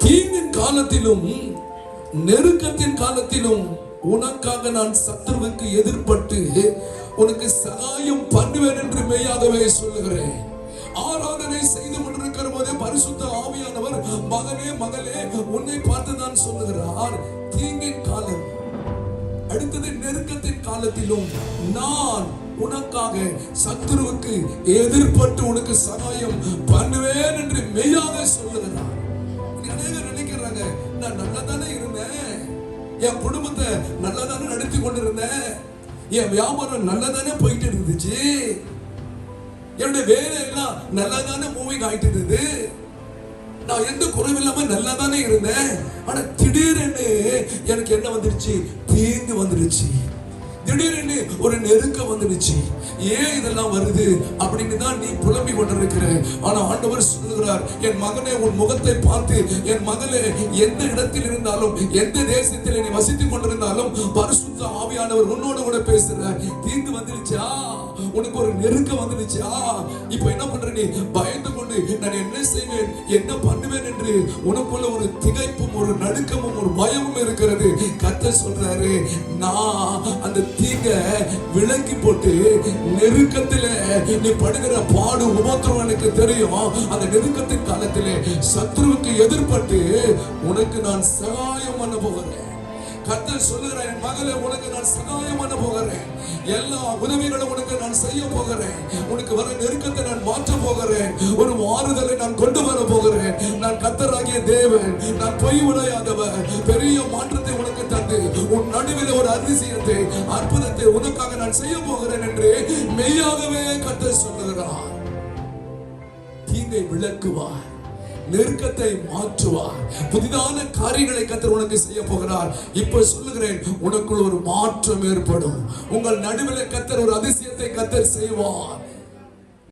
தீங்கின் காலத்திலும் நெருக்கத்தின் காலத்திலும் உனக்காக நான் சத்துருவுக்கு எதிர்பட்டு உனக்கு சகாயம் பண்ணுவேன் என்று மெய்யாகவே சொல்லுகிறேன். ஆராதனை செய்து கொண்டிருக்கிற போதே பரிசுத்த ஆவியானவர் மகனே மகளே உன்னை பார்த்துதான் சொல்லுகிறார். தீங்கின் காலம், அடுத்தது நெருக்கத்தின் காலத்திலும் நான் உனக்காக சத்துருவுக்கு எதிர்பட்டு உனக்கு சகாயம் பண்ணுவேன் என்று மெய்யாக சொல்லுகிறார். அநேகர் நினைக்கிறாங்க, நான் நல்லா தானே இருந்தேன், என் குடும்பத்தை நல்லா தானே நடத்தி கொண்டிருந்தேன், என் வியாபாரம் நல்லா தானே போயிட்டு இருந்துச்சு, என்னுடைய வேலை எல்லாம் நல்லா தானே மூவிங் ஆயிட்டு இருந்தது, நான் எந்த குறைவில்லாம நல்லா தானே இருந்தேன். ஆனா திடீரென்று எனக்கு என்ன வந்துருச்சு? தீங்கு வந்துருச்சு. திடீரென்று ஒரு நெருக்கம் வந்துடுச்சு. ஏன் இதெல்லாம் வருது அப்படின்னு தான் நீ புலம்பி கொண்டிருக்கிற. ஆனா ஆண்டவர் சொல்லுகிறார், என் மகனே உன் முகத்தை பார்த்து, என் மகளே எந்த இடத்தில் இருந்தாலும் எந்த தேசத்தில் நீ வசித்துக் கொண்டிருந்தாலும் பரிசுத்த ஆவியானவர் உன்னோட கூட பேசுறார். தீங்கு வந்துடுச்சா, உனக்கு ஒரு நெருக்கம் வந்துடுச்சா, இப்ப என்ன பண்ற? நீ பயந்து கொண்டு நான் என்ன செய்வேன் என்ன பண்ணுவேன் என்று உனக்குள்ள ஒரு திகைப்பும் ஒரு நடுக்கமும் ஒரு பயமும் இருக்கிறது. கர்த்தர் சொல்றாரு, நான் அந்த தீங்க விலக்கி போட்டு நெருக்கத்தில நீ படுகிற பாடு உபத்திரம் எனக்கு தெரியும். அந்த நெருக்கத்தின் காலத்திலே சத்துருவுக்கு எதிர்பட்டு உனக்கு நான் சகாயம் பண்ண போகிறேன். கர்த்தர் சொல்லுகிறேன், என் மகளே உனக்கு நான் சகாயம் பண்ண போகிறேன். எல்லா உதவிகளும் உனக்கு நான் செய்ய போகிறேன். உனக்கு வர நெருக்கத்தை நான் மாற்ற போகிறேன். ஒரு மாறுதலை நான் கொண்டு வர போகிறேன். நான் கர்த்தராகிய தேவன், நான் பொய் உரையாதவர். பெரிய மாற்றத்தை உனக்கு தந்து உன் நடுவில் ஒரு அதிசயத்தை அற்புதத்தை உனக்காக நான் செய்ய போகிறேன் என்று மெய்யாகவே கர்த்தர் சொல்லுகிறார். தீங்கை விளக்குவார், நெருக்கத்தை மாற்றுவார், புதிதான காரியங்களை கர்த்தர் உனக்கு செய்ய போகிறார். இப்ப சொல்லுகிறேன், உனக்குள் ஒரு மாற்றம் ஏற்படும். உங்கள் நடுவில் கர்த்தர் ஒரு அதிசயத்தை கர்த்தர் செய்வார்.